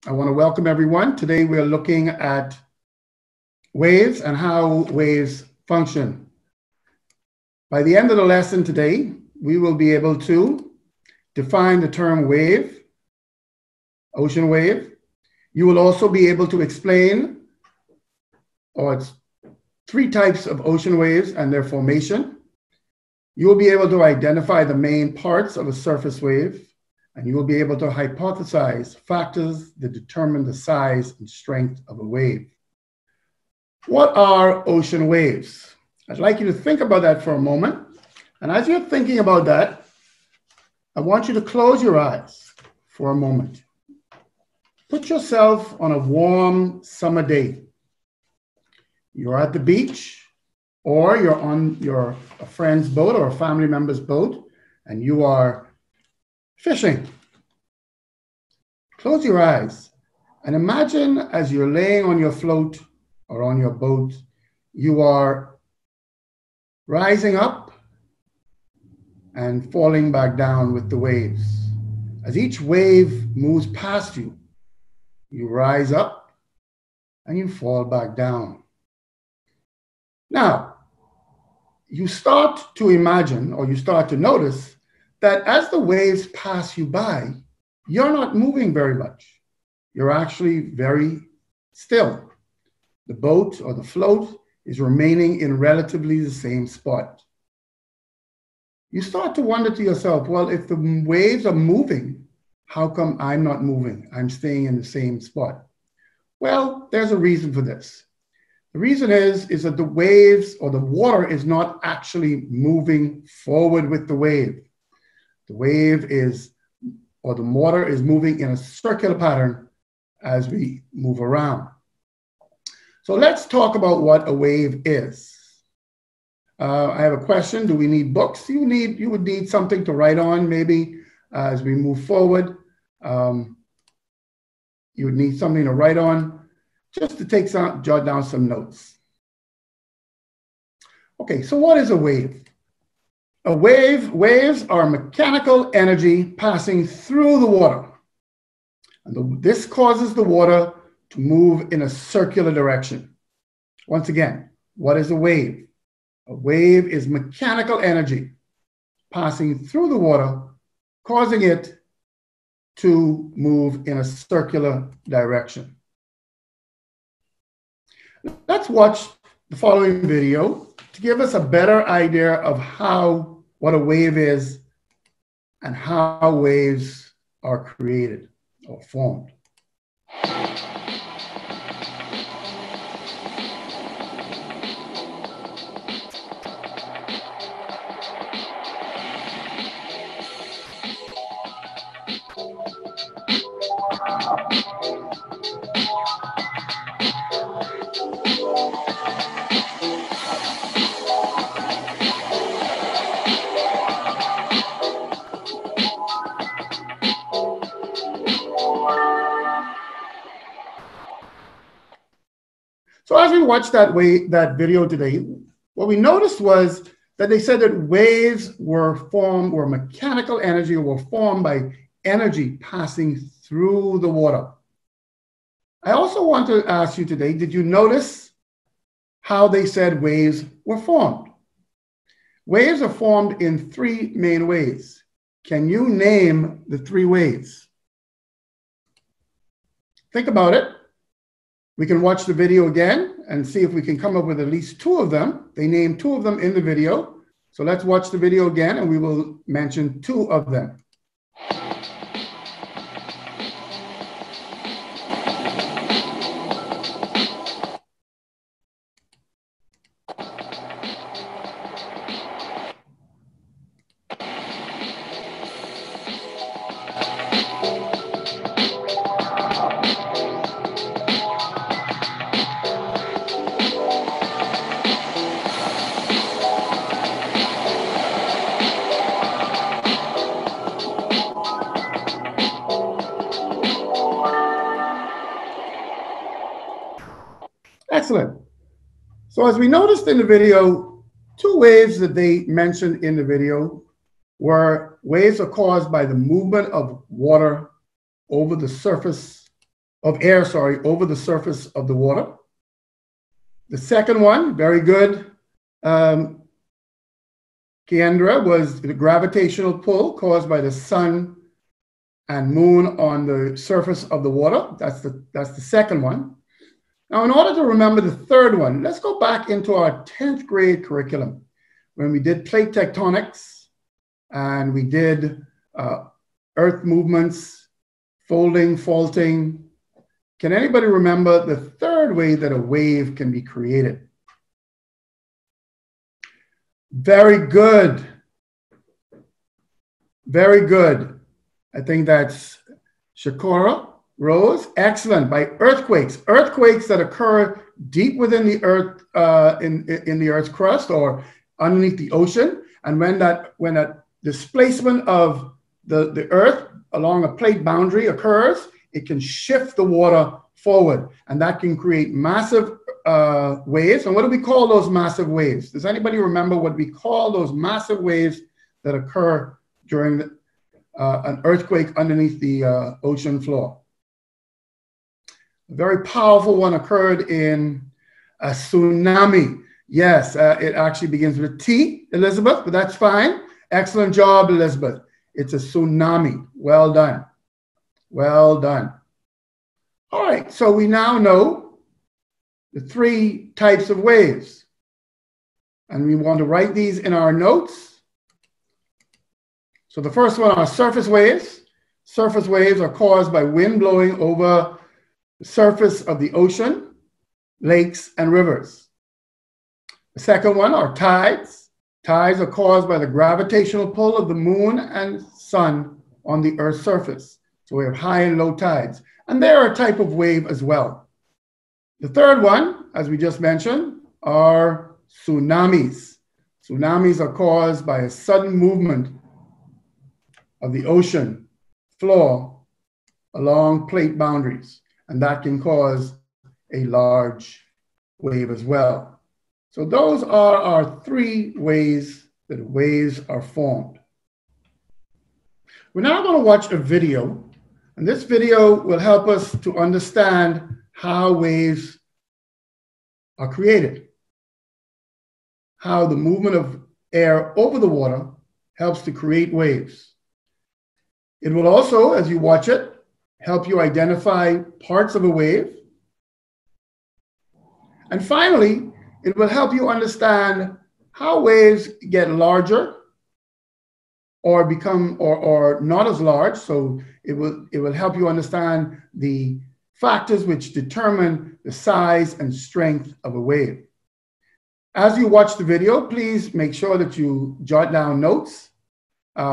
I want to welcome everyone. Today we're looking at waves and how waves function. By the end of the lesson today, we will be able to define the term wave, ocean wave. You will also be able to explain, it's three types of ocean waves and their formation. You will be able to identify the main parts of a surface wave, and you will be able to hypothesize factors that determine the size and strength of a wave. What are ocean waves? I'd like you to think about that for a moment. And as you're thinking about that, I want you to close your eyes for a moment. Put yourself on a warm summer day. You're at the beach, or you're on a friend's boat or a family member's boat, and you are fishing. Close your eyes and imagine as you're laying on your float or on your boat, you are rising up and falling back down with the waves. As each wave moves past you, you rise up and you fall back down. Now, you start to imagine, or you start to notice, that as the waves pass you by, you're not moving very much. You're actually very still. The boat or the float is remaining in relatively the same spot. You start to wonder to yourself, well, if the waves are moving, how come I'm not moving? I'm staying in the same spot. Well, there's a reason for this. The reason is that the waves or the water is not actually moving forward with the wave. The wave is, or the water is moving in a circular pattern as we move around. So let's talk about what a wave is. I have a question. Do we need books? You would need something to write on maybe as we move forward. You would need something to write on just to jot down some notes. Okay, so what is a wave? Waves are mechanical energy passing through the water. And this causes the water to move in a circular direction. Once again, what is a wave? A wave is mechanical energy passing through the water, causing it to move in a circular direction. Let's watch the following video to give us a better idea of what a wave is and how waves are created or formed. So as we watched that video today, what we noticed was that they said that waves were mechanical energy, were formed by energy passing through the water. I also want to ask you today, did you notice how they said waves were formed? Waves are formed in three main ways. Can you name the three ways? Think about it. We can watch the video again and see if we can come up with at least two of them. They named two of them in the video. So let's watch the video again and we will mention two of them. Excellent. So as we noticed in the video, two waves that they mentioned in the video were waves are caused by the movement of water over the surface of air, sorry, over the surface of the water. The second one, very good, Kendra, was the gravitational pull caused by the sun and moon on the surface of the water. That's the second one. Now, in order to remember the third one, let's go back into our 10th grade curriculum when we did plate tectonics and we did earth movements, folding, faulting. Can anybody remember the third way that a wave can be created? Very good. Very good. I think that's Shakura Rose. Excellent. By earthquakes. Earthquakes that occur deep within the earth, in the earth's crust or underneath the ocean. And when that displacement of the earth along a plate boundary occurs, it can shift the water forward, and that can create massive waves. And what do we call those massive waves? Does anybody remember what we call those massive waves that occur during an earthquake underneath the ocean floor? A very powerful one occurred in a tsunami. Yes, it actually begins with T, Elizabeth, but that's fine. Excellent job, Elizabeth. It's a tsunami. Well done. Well done. All right, so we now know the three types of waves. And we want to write these in our notes. So the first one are surface waves. Surface waves are caused by wind blowing over the surface of the ocean, lakes, and rivers. The second one are tides. Tides are caused by the gravitational pull of the moon and sun on the Earth's surface. So we have high and low tides. And they're a type of wave as well. The third one, as we just mentioned, are tsunamis. Tsunamis are caused by a sudden movement of the ocean floor along plate boundaries. And that can cause a large wave as well. So those are our three ways that waves are formed. We're now going to watch a video, and this video will help us to understand how waves are created, how the movement of air over the water helps to create waves. It will also, as you watch it, help you identify parts of a wave. And finally, it will help you understand how waves get larger or become or not as large. So it will help you understand the factors which determine the size and strength of a wave. As you watch the video, please make sure that you jot down notes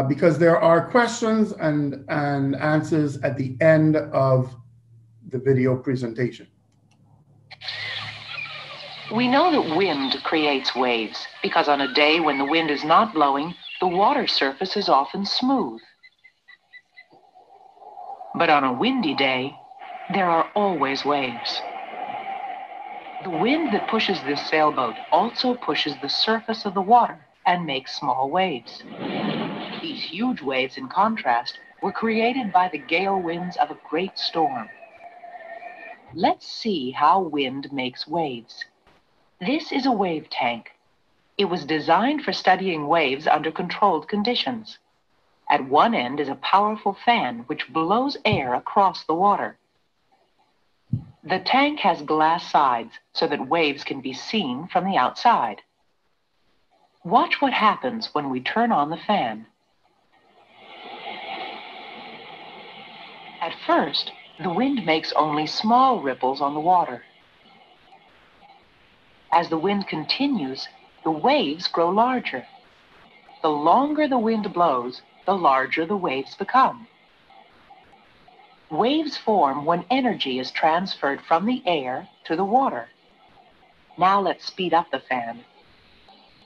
because there are questions and answers at the end of the video presentation. We know that wind creates waves because on a day when the wind is not blowing, the water surface is often smooth. But on a windy day, there are always waves. The wind that pushes this sailboat also pushes the surface of the water and makes small waves. These huge waves, in contrast, were created by the gale winds of a great storm. Let's see how wind makes waves. This is a wave tank. It was designed for studying waves under controlled conditions. At one end is a powerful fan which blows air across the water. The tank has glass sides so that waves can be seen from the outside. Watch what happens when we turn on the fan. At first, the wind makes only small ripples on the water. As the wind continues, the waves grow larger. The longer the wind blows, the larger the waves become. Waves form when energy is transferred from the air to the water. Now let's speed up the fan.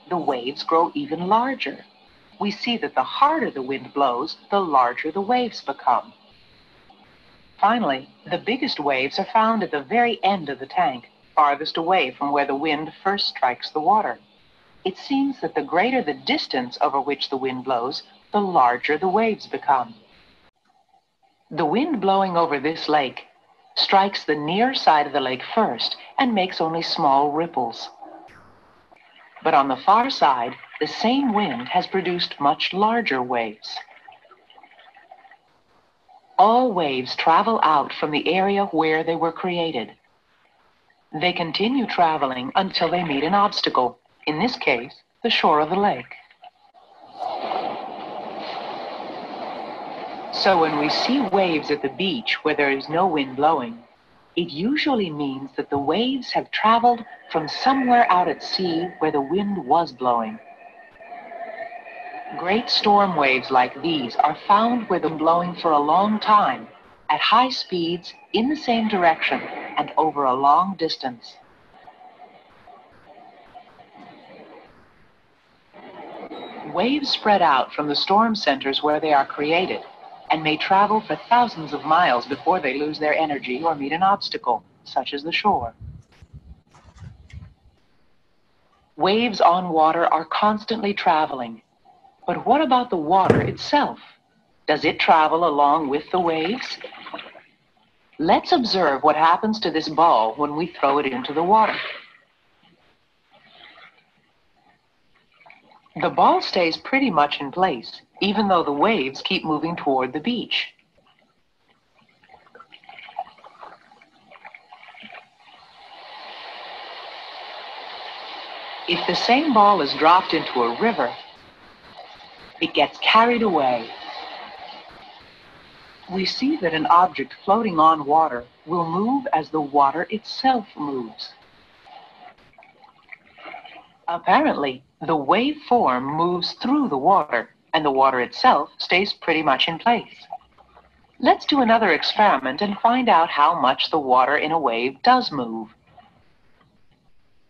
The waves grow even larger. We see that the harder the wind blows, the larger the waves become. Finally, the biggest waves are found at the very end of the tank, farthest away from where the wind first strikes the water. It seems that the greater the distance over which the wind blows, the larger the waves become. The wind blowing over this lake strikes the near side of the lake first and makes only small ripples. But on the far side, the same wind has produced much larger waves. All waves travel out from the area where they were created. They continue traveling until they meet an obstacle, in this case, the shore of the lake. So when we see waves at the beach where there is no wind blowing, it usually means that the waves have traveled from somewhere out at sea where the wind was blowing. Great storm waves like these are found where they're blowing for a long time, at high speeds, in the same direction, and over a long distance. Waves spread out from the storm centers where they are created, and may travel for thousands of miles before they lose their energy or meet an obstacle, such as the shore. Waves on water are constantly traveling. But what about the water itself? Does it travel along with the waves? Let's observe what happens to this ball when we throw it into the water. The ball stays pretty much in place, even though the waves keep moving toward the beach. If the same ball is dropped into a river, it gets carried away. We see that an object floating on water will move as the water itself moves. Apparently, the wave form moves through the water, and the water itself stays pretty much in place. Let's do another experiment and find out how much the water in a wave does move.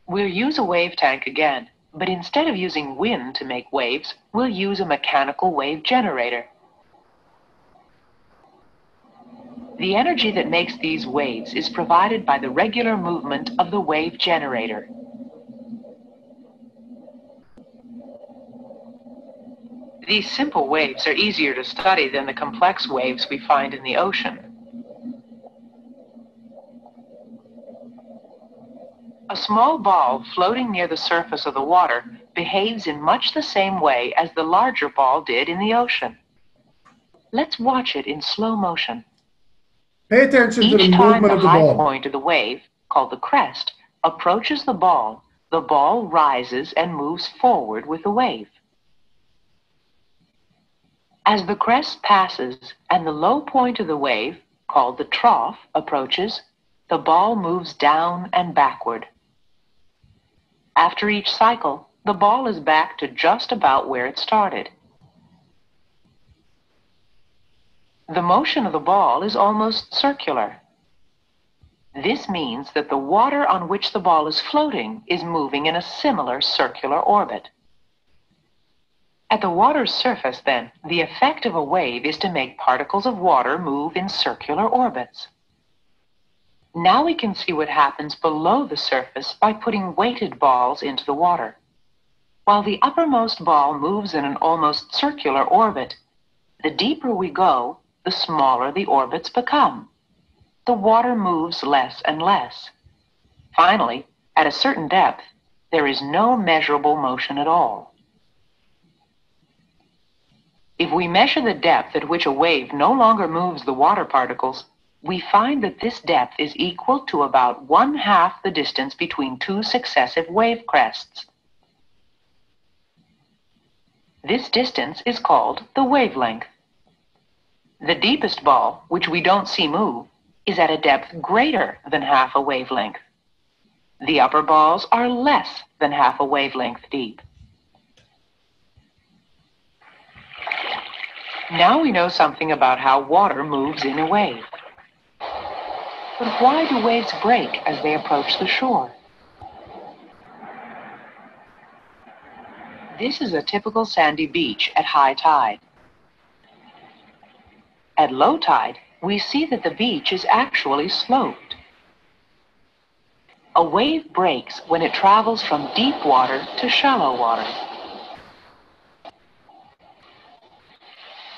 We'll use a wave tank again, but instead of using wind to make waves, we'll use a mechanical wave generator. The energy that makes these waves is provided by the regular movement of the wave generator. These simple waves are easier to study than the complex waves we find in the ocean. A small ball floating near the surface of the water behaves in much the same way as the larger ball did in the ocean. Let's watch it in slow motion. Pay attention to the Each time movement the of the high ball. point of the wave, called the crest, approaches the ball rises and moves forward with the wave. As the crest passes and the low point of the wave, called the trough, approaches, the ball moves down and backward. After each cycle, the ball is back to just about where it started. The motion of the ball is almost circular. This means that the water on which the ball is floating is moving in a similar circular orbit. At the water's surface, then, the effect of a wave is to make particles of water move in circular orbits. Now we can see what happens below the surface by putting weighted balls into the water. While the uppermost ball moves in an almost circular orbit, the deeper we go, the smaller the orbits become. The water moves less and less. Finally, at a certain depth, there is no measurable motion at all. If we measure the depth at which a wave no longer moves the water particles, we find that this depth is equal to about 1/2 the distance between two successive wave crests. This distance is called the wavelength. The deepest ball, which we don't see move, is at a depth greater than 1/2 a wavelength. The upper balls are less than 1/2 a wavelength deep. Now we know something about how water moves in a wave. But why do waves break as they approach the shore? This is a typical sandy beach at high tide. At low tide, we see that the beach is actually sloped. A wave breaks when it travels from deep water to shallow water.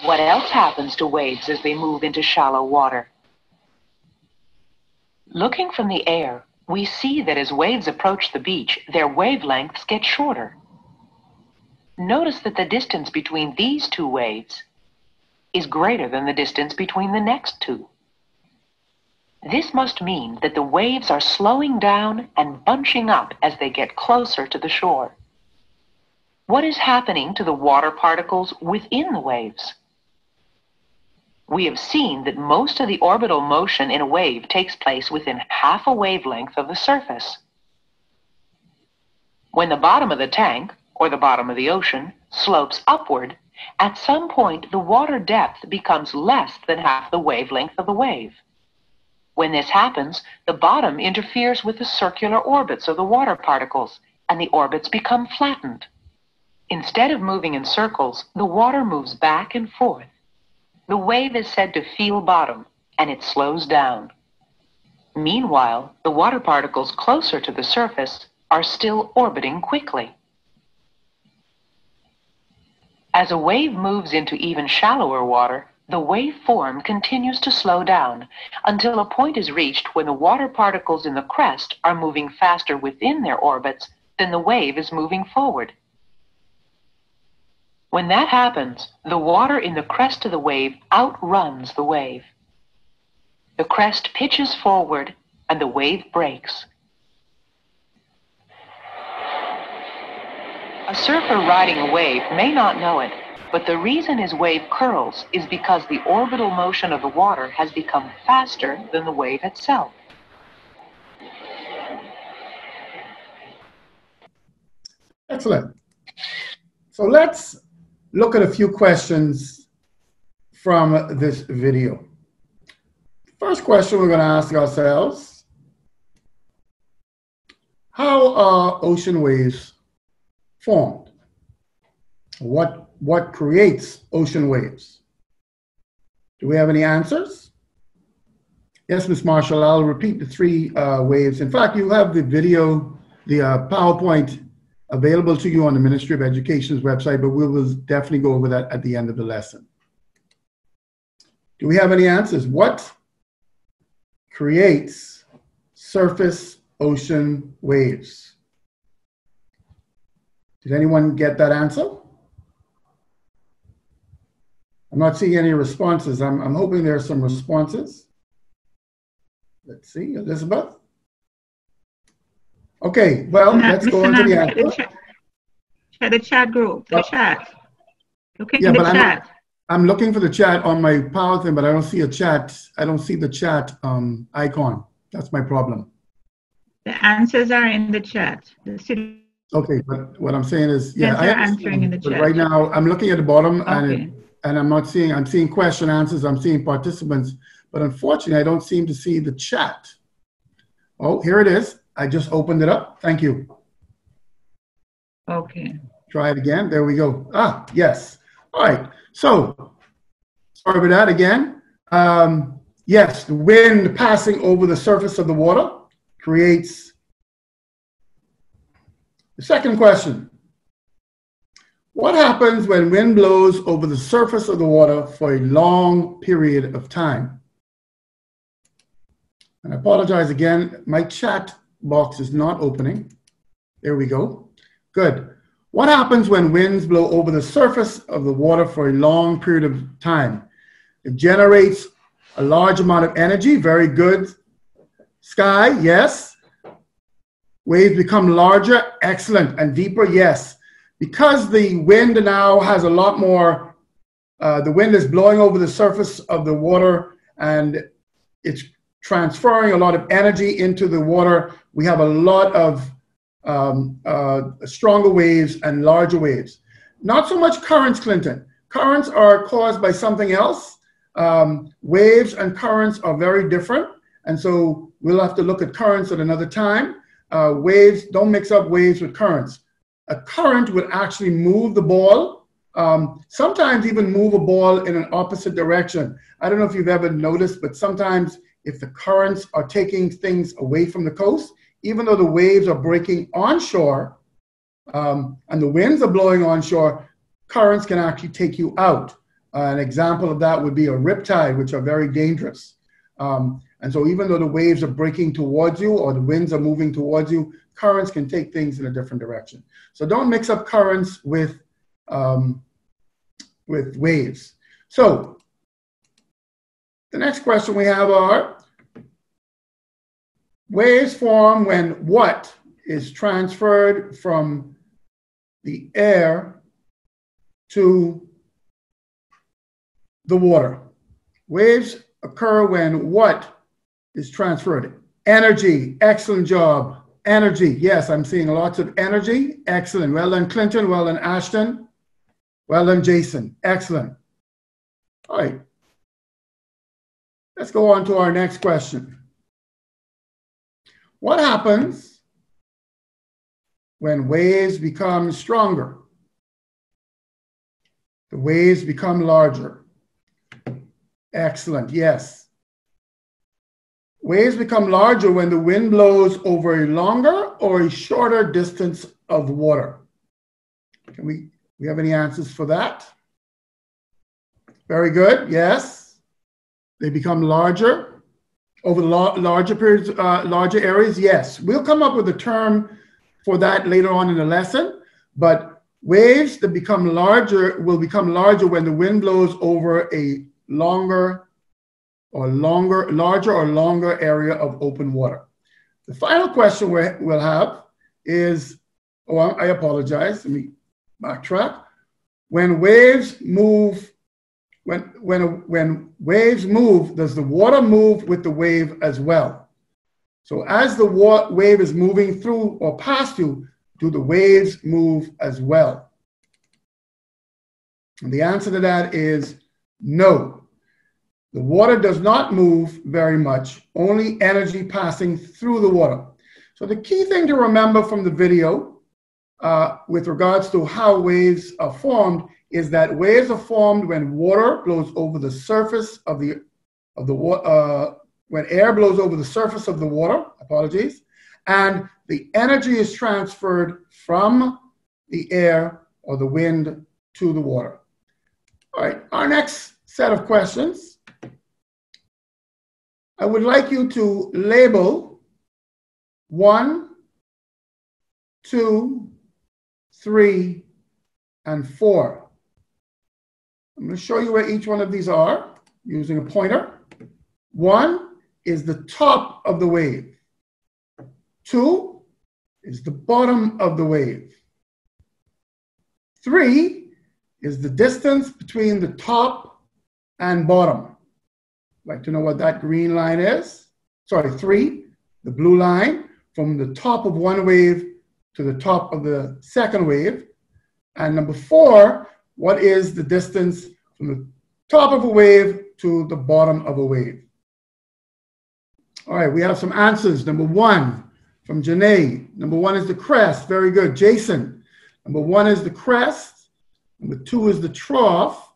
What else happens to waves as they move into shallow water? Looking from the air, we see that as waves approach the beach, their wavelengths get shorter. Notice that the distance between these two waves is greater than the distance between the next two. This must mean that the waves are slowing down and bunching up as they get closer to the shore. What is happening to the water particles within the waves? We have seen that most of the orbital motion in a wave takes place within half a wavelength of the surface. When the bottom of the tank, or the bottom of the ocean, slopes upward, at some point the water depth becomes less than half the wavelength of the wave. When this happens, the bottom interferes with the circular orbits of the water particles, and the orbits become flattened. Instead of moving in circles, the water moves back and forth. The wave is said to feel bottom, and it slows down. Meanwhile, the water particles closer to the surface are still orbiting quickly. As a wave moves into even shallower water, the waveform continues to slow down until a point is reached when the water particles in the crest are moving faster within their orbits than the wave is moving forward. When that happens, the water in the crest of the wave outruns the wave. The crest pitches forward and the wave breaks. A surfer riding a wave may not know it, but the reason his wave curls is because the orbital motion of the water has become faster than the wave itself. Excellent. So let's look at a few questions from this video. First question we're going to ask ourselves: how are ocean waves formed? What creates ocean waves? Do we have any answers? Yes, Ms. Marshall, I'll repeat the three waves. In fact, you have the video, the PowerPoint available to you on the Ministry of Education's website, but we will definitely go over that at the end of the lesson. Do we have any answers? What creates surface ocean waves? Did anyone get that answer? I'm not seeing any responses. I'm hoping there are some responses. Let's see, Elizabeth. Okay, well, let's go on to the answer. The chat group, the chat. Okay, yeah, the but chat. I'm looking for the chat on my PowerPoint, but I don't see a chat. I don't see the chat icon. That's my problem. The answers are in the chat. Okay, but what I'm saying is, yeah, I am answering in the chat. Right now, I'm looking at the bottom, okay. and I'm not seeing. I'm seeing question answers. I'm seeing participants, but unfortunately, I don't seem to see the chat. Oh, here it is. I just opened it up. Thank you. Okay. Try it again. There we go. Ah, yes. All right. So, sorry about that again. Yes, the wind passing over the surface of the water creates. The second question: what happens when wind blows over the surface of the water for a long period of time? And I apologize again. My chat box is not opening. There we go. Good. What happens when winds blow over the surface of the water for a long period of time? It generates a large amount of energy. Very good. Sky, yes. Waves become larger. Excellent. And deeper, yes. Because the wind now has a lot more, the wind is blowing over the surface of the water and it's transferring a lot of energy into the water. We have a lot of stronger waves and larger waves. Not so much currents, Clinton. Currents are caused by something else. Waves and currents are very different. And so we'll have to look at currents at another time. Waves, don't mix up waves with currents. A current would actually move the ball, sometimes even move a ball in an opposite direction. I don't know if you've ever noticed, but sometimes if the currents are taking things away from the coast, even though the waves are breaking onshore and the winds are blowing onshore, currents can actually take you out. An example of that would be a riptide, which are very dangerous. And And so even though the waves are breaking towards you or the winds are moving towards you, currents can take things in a different direction. So don't mix up currents with waves. So the next question we have are, waves form when what is transferred from the air to the water? Waves occur when what is transferred? Energy. Excellent job. Energy. Yes, I'm seeing lots of energy. Excellent. Well done, Clinton. Well done, Ashton. Well done, Jason. Excellent. All right. Let's go on to our next question. What happens when waves become stronger? The waves become larger. Excellent. Yes. Waves become larger when the wind blows over a longer or a shorter distance of water. Can we have any answers for that? Very good. Yes. They become larger over the larger periods, larger areas. Yes. We'll come up with a term for that later on in the lesson, but waves that become larger will become larger when the wind blows over a larger or longer area of open water. The final question we'll have is, I apologize, let me backtrack. When waves move, when waves move, does the water move with the wave as well? So as the wave is moving through or past you, do the waves move as well? And the answer to that is no. The water does not move very much, only energy passing through the water. So the key thing to remember from the video with regards to how waves are formed is that waves are formed when water blows over the surface of the water, when air blows over the surface of the water, apologies, and the energy is transferred from the air or the wind to the water. All right, our next set of questions. I would like you to label 1, 2, 3, and 4. I'm going to show you where each one of these are using a pointer. 1 is the top of the wave. 2 is the bottom of the wave. 3 is the distance between the top and bottom. I'd like to know what that green line is. Sorry, 3, the blue line, from the top of one wave to the top of the second wave. And number 4, what is the distance from the top of a wave to the bottom of a wave? All right, we have some answers. Number 1 from Janae. Number 1 is the crest. Very good. Jason. Number 1 is the crest. Number 2 is the trough.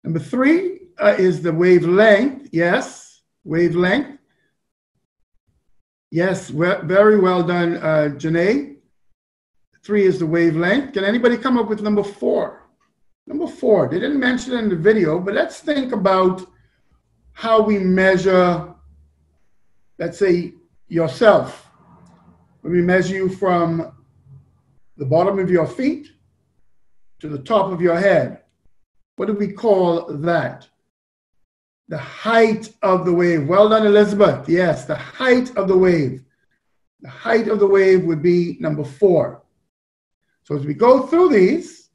Number 3 is the wavelength. Yes, wavelength. Yes, very well done, Janae. 3 is the wavelength. Can anybody come up with number 4? Number 4, they didn't mention it in the video, but let's think about how we measure, let's say, yourself. When we measure you from the bottom of your feet to the top of your head, what do we call that? The height of the wave. Well done, Elizabeth. Yes, the height of the wave. The height of the wave would be number 4. So as we go through these,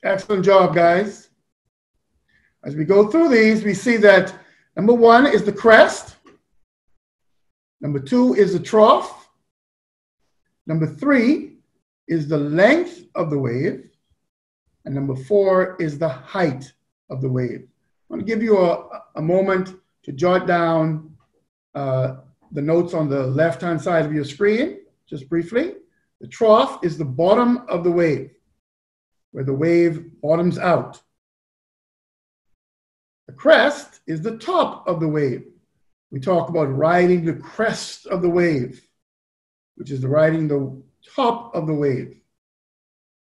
excellent job, guys. As we go through these, we see that number 1 is the crest. Number 2 is the trough. Number 3 is the length of the wave. And number 4 is the height of the wave. I want to give you a moment to jot down the notes on the left-hand side of your screen, just briefly. The trough is the bottom of the wave, where the wave bottoms out. The crest is the top of the wave. We talk about riding the crest of the wave, which is riding the top of the wave.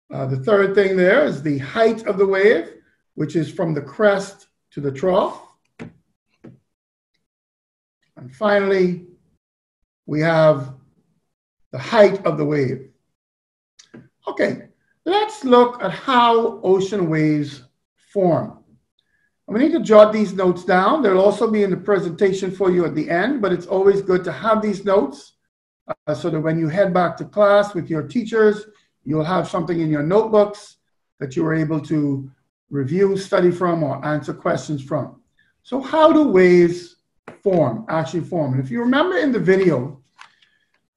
The third thing there is the height of the wave, which is from the crest to the trough. And finally, we have the height of the wave. Okay, let's look at how ocean waves form. And we need to jot these notes down. They'll also be in the presentation for you at the end, but it's always good to have these notes so that when you head back to class with your teachers, you'll have something in your notebooks that you were able to review, study from, or answer questions from. So how do waves actually form? And if you remember in the video,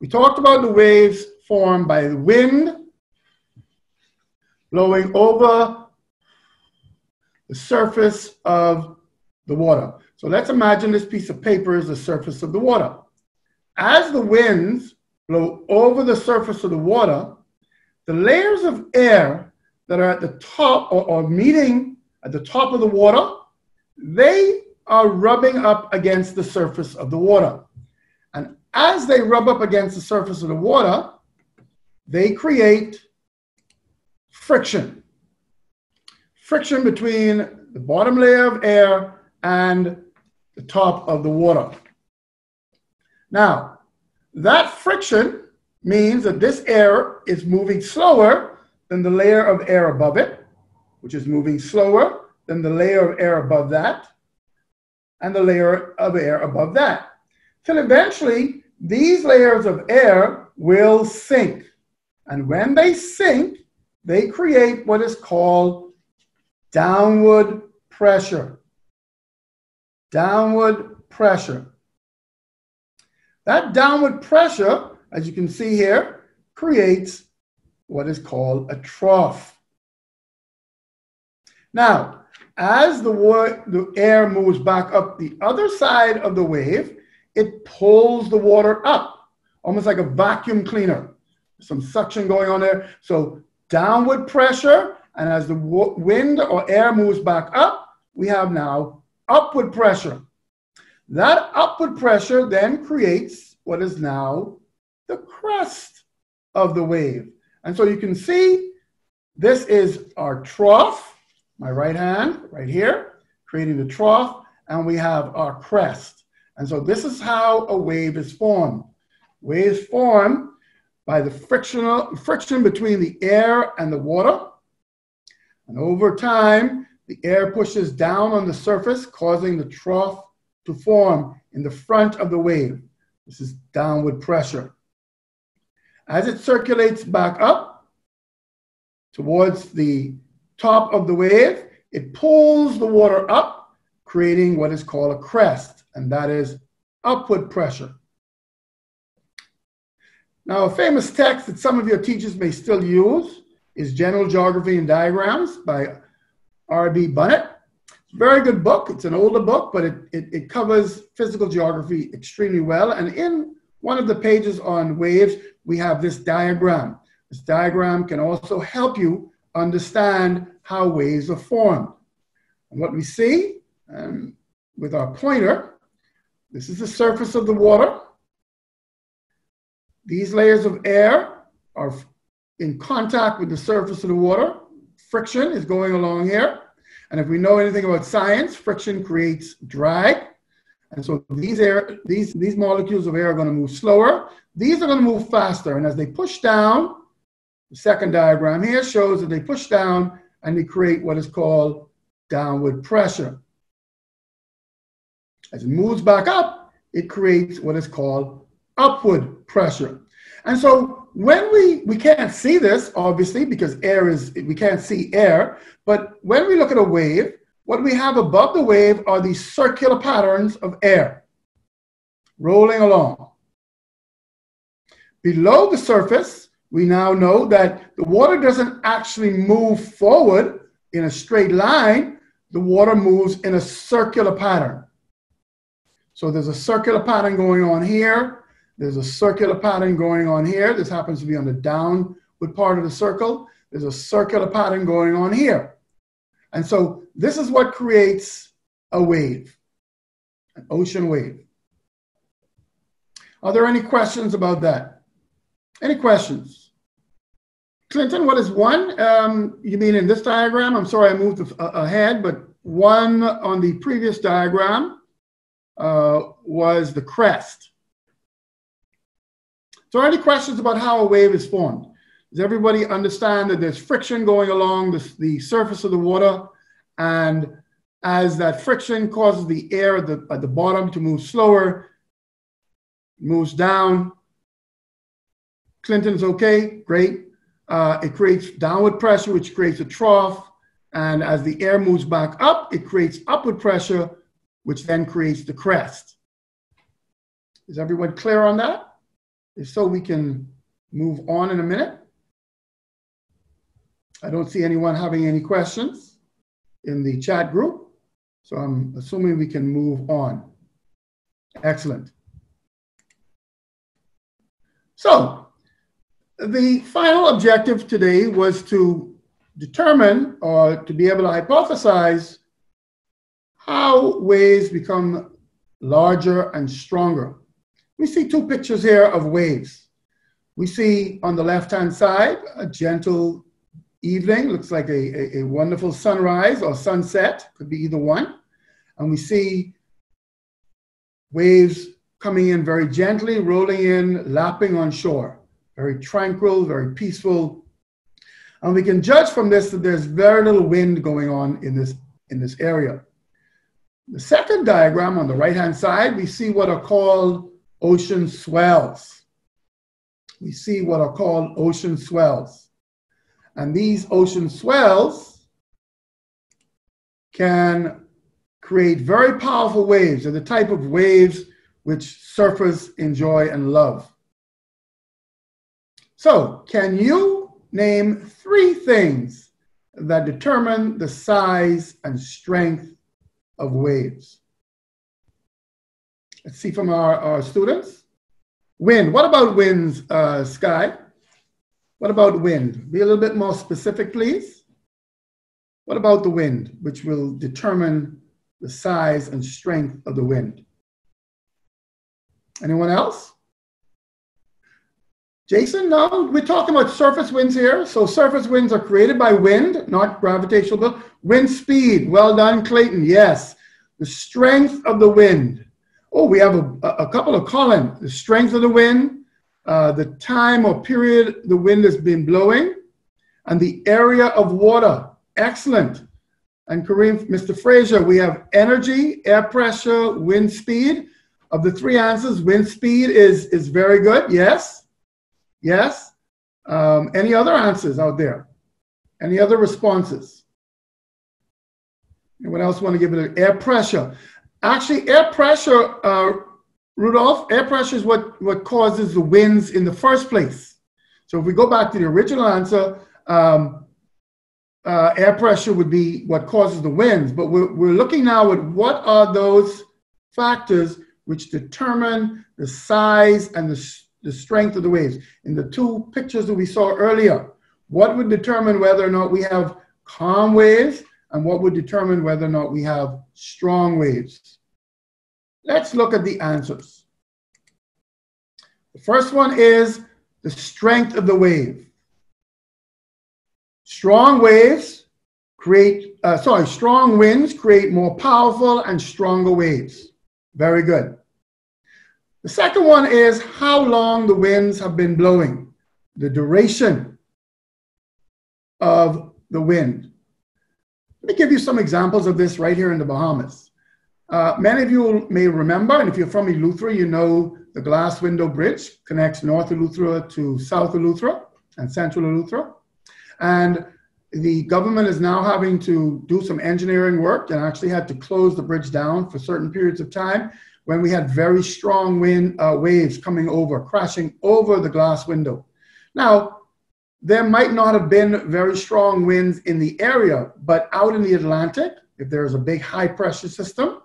we talked about the waves formed by the wind blowing over the surface of the water. So let's imagine this piece of paper is the surface of the water. As the winds blow over the surface of the water, the layers of air that are at the top or meeting at the top of the water, they are rubbing up against the surface of the water. And as they rub up against the surface of the water, they create friction. Friction between the bottom layer of air and the top of the water. Now, that friction means that this air is moving slower than the layer of air above it, which is moving slower than the layer of air above that, and the layer of air above that. Till eventually, these layers of air will sink. And when they sink, they create what is called downward pressure. Downward pressure. That downward pressure, as you can see here, creates what is called a trough. Now, as the air moves back up the other side of the wave, it pulls the water up, almost like a vacuum cleaner. Some suction going on there. So downward pressure, and as the wind or air moves back up, we have now upward pressure. That upward pressure then creates what is now the crest of the wave. And so you can see this is our trough, my right hand right here, creating the trough, and we have our crest. And so this is how a wave is formed. Waves form by the friction between the air and the water. And over time, the air pushes down on the surface, causing the trough to form in the front of the wave. This is downward pressure. As it circulates back up towards the top of the wave, it pulls the water up, creating what is called a crest, and that is upward pressure. Now, a famous text that some of your teachers may still use is General Geography and Diagrams by R.B. Bunnett. It's a very good book. It's an older book, but it covers physical geography extremely well. And in one of the pages on waves, we have this diagram. This diagram can also help you understand how waves are formed. And what we see with our pointer, this is the surface of the water. These layers of air are in contact with the surface of the water. Friction is going along here. And if we know anything about science, friction creates drag. And so these molecules of air are going to move slower. These are going to move faster. And as they push down, the second diagram here shows that they push down and they create what is called downward pressure. As it moves back up, it creates what is called upward pressure. And so when we can't see this, obviously, because we can't see air, but when we look at a wave, what we have above the wave are these circular patterns of air rolling along. Below the surface, we now know that the water doesn't actually move forward in a straight line. The water moves in a circular pattern. So there's a circular pattern going on here. There's a circular pattern going on here. This happens to be on the downward part of the circle. There's a circular pattern going on here. And so this is what creates a wave, an ocean wave. Are there any questions about that? Any questions? Clinton, what is one? You mean in this diagram? I'm sorry, I moved ahead, but one on the previous diagram. was the crest. So any questions about how a wave is formed? Does everybody understand that there's friction going along the surface of the water, and as that friction causes the air at the bottom to move slower, moves down? Clinton's okay, great. It creates downward pressure, which creates a trough, and as the air moves back up, it creates upward pressure, which then creates the crest. Is everyone clear on that? If so, we can move on in a minute. I don't see anyone having any questions in the chat group, so I'm assuming we can move on. Excellent. So the final objective today was to determine, or to be able to hypothesize, how waves become larger and stronger. We see two pictures here of waves. We see on the left-hand side a gentle evening, looks like a wonderful sunrise or sunset, could be either one. And we see waves coming in very gently, rolling in, lapping on shore. Very tranquil, very peaceful. And we can judge from this that there's very little wind going on in this area. The second diagram on the right-hand side, we see what are called ocean swells. We see what are called ocean swells. And these ocean swells can create very powerful waves. They're the type of waves which surfers enjoy and love. So, can you name 3 things that determine the size and strength of waves? Let's see from our students. Wind. What about winds, Sky? What about wind? Be a little bit more specific, please. What about the wind, which will determine the size and strength of the wind? Anyone else? Jason, no, we're talking about surface winds here. So surface winds are created by wind, not gravitational. Wind speed, well done, Clayton, yes. The strength of the wind. Oh, we have a couple of columns. The strength of the wind, the time or period the wind has been blowing, and the area of water. Excellent. And Kareem, Mr. Fraser, we have energy, air pressure, wind speed. Of the 3 answers, wind speed is very good, yes. Yes. Any other answers out there? Any other responses? Anyone else want to give it an air pressure? Actually, air pressure, Rudolph, air pressure is what causes the winds in the first place. So if we go back to the original answer, air pressure would be what causes the winds. But we're looking now at what are those factors which determine the size and the strength of the waves. In the 2 pictures that we saw earlier, what would determine whether or not we have calm waves and what would determine whether or not we have strong waves? Let's look at the answers. The first one is the strength of the wave. Strong winds create more powerful and stronger waves. Very good. The second one is how long the winds have been blowing, the duration of the wind. Let me give you some examples of this right here in the Bahamas. Many of you may remember, and if you're from Eleuthera, you know the glass window bridge connects North Eleuthera to South Eleuthera and Central Eleuthera. And the government is now having to do some engineering work and actually had to close the bridge down for certain periods of time when we had very strong waves coming over, crashing over the glass window. Now, there might not have been very strong winds in the area, but out in the Atlantic, if there's a big high pressure system,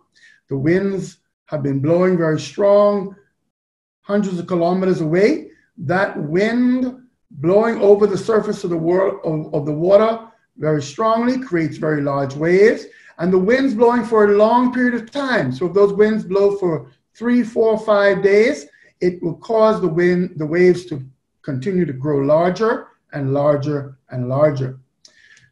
the winds have been blowing very strong, hundreds of kilometers away. That wind blowing over the surface of the water very strongly creates very large waves. And the wind's blowing for a long period of time. So if those winds blow for 3, 4, 5 days, it will cause the waves to continue to grow larger and larger and larger.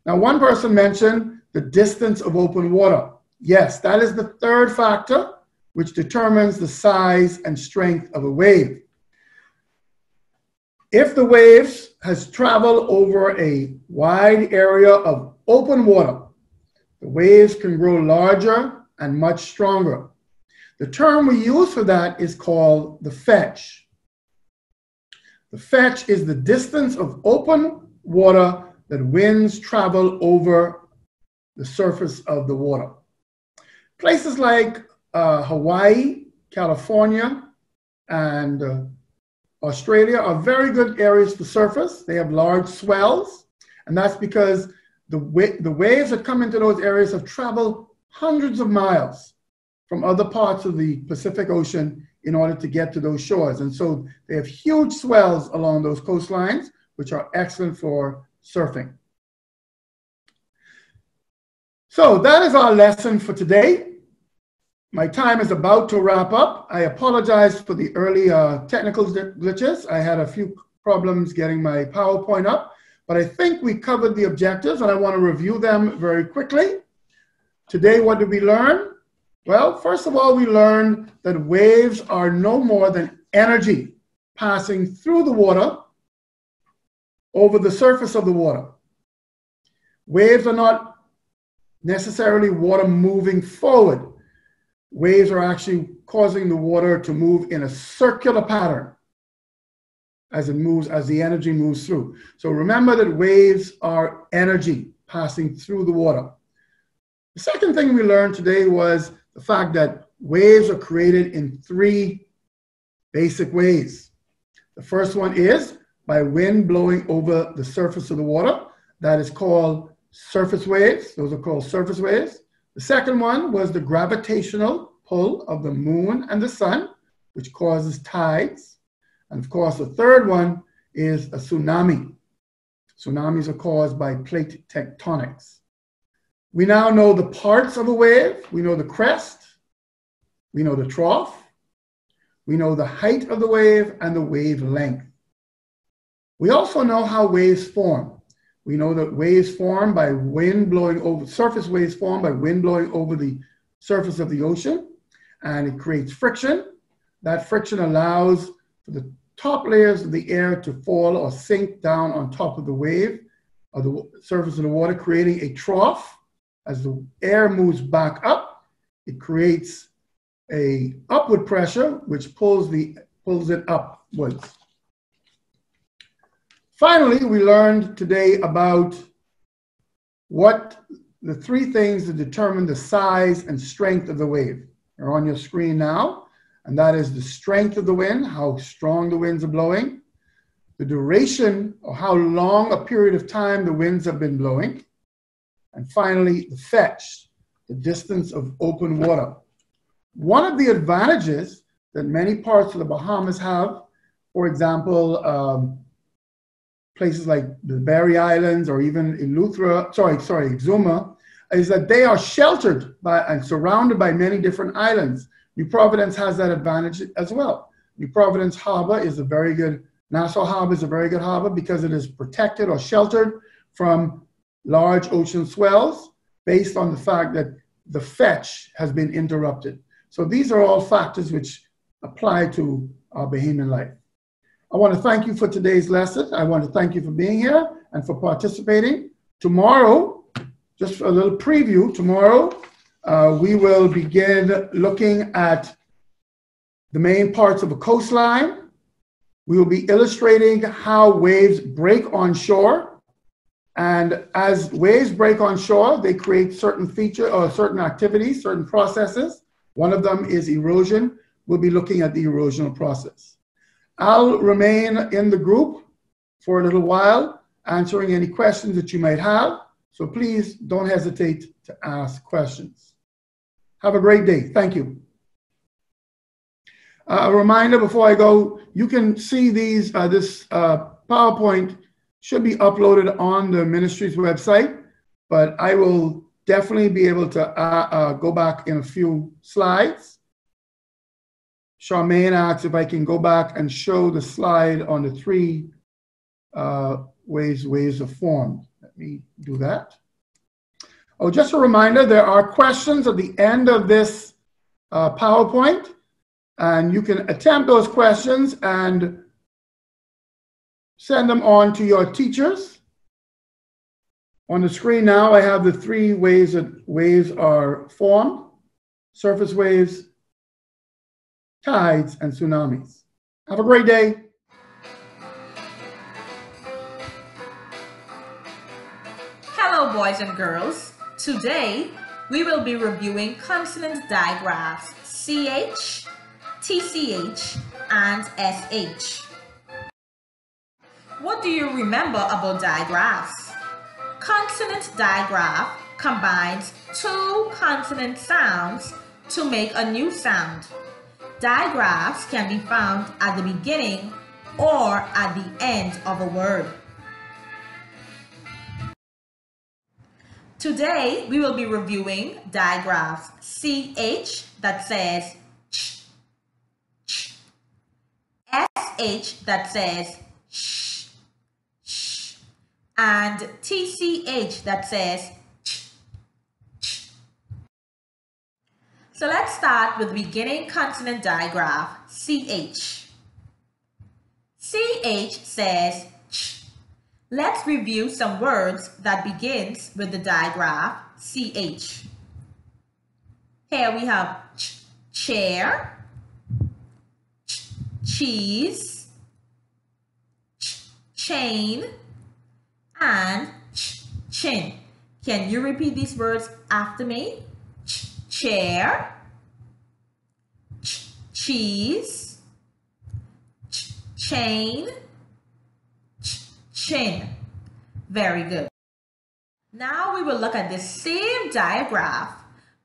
Now, one person mentioned the distance of open water. Yes, that is the third factor which determines the size and strength of a wave. If the waves has traveled over a wide area of open water, the waves can grow larger and much stronger. The term we use for that is called the fetch. The fetch is the distance of open water that winds travel over the surface of the water. Places like Hawaii, California, and Australia are very good areas for surface. They have large swells, and that's because the waves that come into those areas have traveled hundreds of miles from other parts of the Pacific Ocean in order to get to those shores. And so they have huge swells along those coastlines, which are excellent for surfing. So that is our lesson for today. My time is about to wrap up. I apologize for the early technical glitches. I had a few problems getting my PowerPoint up, but I think we covered the objectives, and I want to review them very quickly. Today, what did we learn? Well, first of all, we learned that waves are no more than energy passing through the water over the surface of the water. Waves are not necessarily water moving forward. Waves are actually causing the water to move in a circular pattern as it moves, as the energy moves through. So remember that waves are energy passing through the water. The second thing we learned today was the fact that waves are created in three basic ways. The first one is by wind blowing over the surface of the water. That is called surface waves. Those are called surface waves. The second one was the gravitational pull of the moon and the sun, which causes tides. And of course, the third one is a tsunami. Tsunamis are caused by plate tectonics. We now know the parts of a wave. We know the crest. We know the trough. We know the height of the wave and the wave length. We also know how waves form. We know that waves form by wind blowing over, surface waves form by wind blowing over the surface of the ocean, and it creates friction. That friction allows for the top layers of the air to fall or sink down on top of the wave, or the surface of the water, creating a trough. As the air moves back up, it creates a upward pressure, which pulls it upwards. Finally, we learned today about what the three things that determine the size and strength of the wave are on your screen now, and that is the strength of the wind, how strong the winds are blowing, the duration or how long a period of time the winds have been blowing, and finally, the fetch, the distance of open water. One of the advantages that many parts of the Bahamas have, for example, places like the Berry Islands or even Exuma, is that they are sheltered by and surrounded by many different islands. New Providence has that advantage as well. New Providence Harbor is a very good, Nassau Harbor is a very good harbor because it is protected or sheltered from large ocean swells based on the fact that the fetch has been interrupted. So these are all factors which apply to our Bahamian life. I want to thank you for today's lesson. I want to thank you for being here and for participating. Tomorrow, just a little preview, tomorrow we will begin looking at the main parts of a coastline. We will be illustrating how waves break on shore. And as waves break on shore, they create certain features or certain activities, certain processes. One of them is erosion. We'll be looking at the erosional process. I'll remain in the group for a little while, answering any questions that you might have. So please don't hesitate to ask questions. Have a great day. Thank you. A reminder before I go, you can see these, this PowerPoint should be uploaded on the ministry's website, but I will definitely be able to go back in a few slides. Charmaine asks if I can go back and show the slide on the three ways of form. Let me do that. Oh, just a reminder, there are questions at the end of this PowerPoint, and you can attempt those questions and send them on to your teachers. On the screen now, I have the 3 ways that waves are formed: surface waves, tides, and tsunamis. Have a great day. Hello, boys and girls. Today, we will be reviewing consonant digraphs CH, TCH, and SH. What do you remember about digraphs? Consonant digraph combines 2 consonant sounds to make a new sound. Digraphs can be found at the beginning or at the end of a word. Today, we will be reviewing digraphs CH that says ch, ch, SH that says sh, sh, and TCH that says ch, ch. So let's start with the beginning consonant digraph CH. CH says ch. Let's review some words that begins with the digraph CH. Here we have chair, cheese, chain, and chin. Can you repeat these words after me? Chair, cheese, chain, chin. Very good. Now we will look at the same digraph,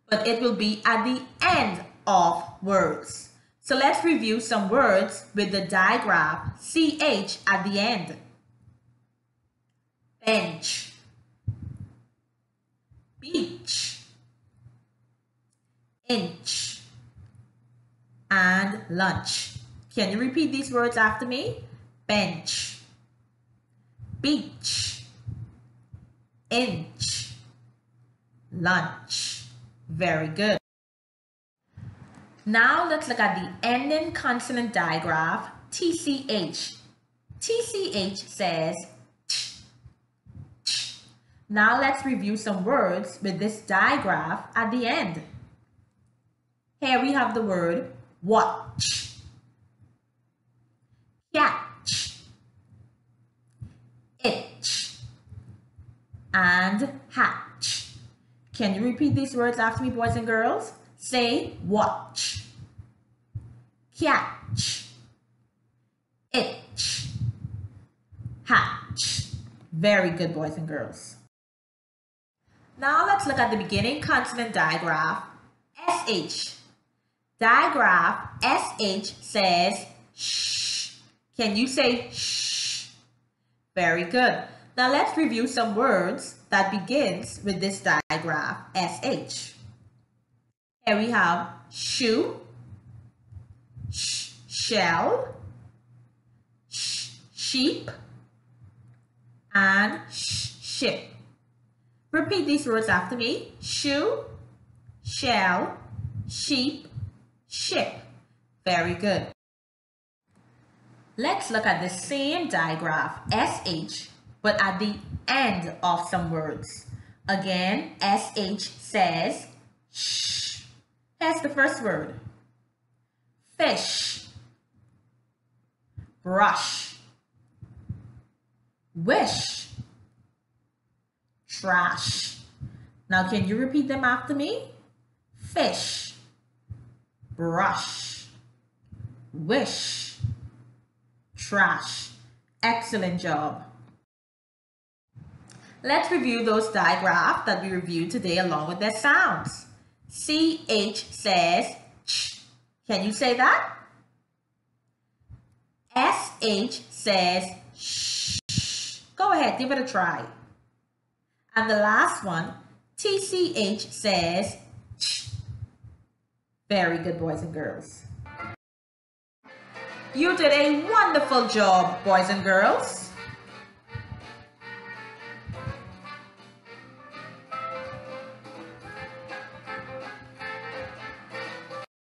but it will be at the end of words. So let's review some words with the digraph CH at the end. Bench, beach, inch, and lunch. Can you repeat these words after me? Bench, beach, inch, lunch. Very good. Now let's look at the ending consonant digraph TCH. TCH says ch, ch. Now let's review some words with this digraph at the end. Here we have the word watch, catch, itch, and hatch. Can you repeat these words after me, boys and girls? Say watch, catch, itch, hatch. Very good, boys and girls. Now let's look at the beginning consonant digraph SH. Digraph SH says shh. Can you say shh? Very good. Now let's review some words that begins with this digraph SH. Here we have shoe, shell, sheep, and ship. Repeat these words after me. Shoe, shell, sheep, ship. Very good. Let's look at the same digraph SH, but at the end of some words. Again, SH says shh. Here's the first word. Fish, brush, wish, trash. Now can you repeat them after me? Fish, brush, wish, trash. Excellent job. Let's review those digraphs that we reviewed today along with their sounds. CH says ch. Can you say that? SH says shh. Go ahead, give it a try. And the last one, TCH says ch. Very good, boys and girls. You did a wonderful job, boys and girls.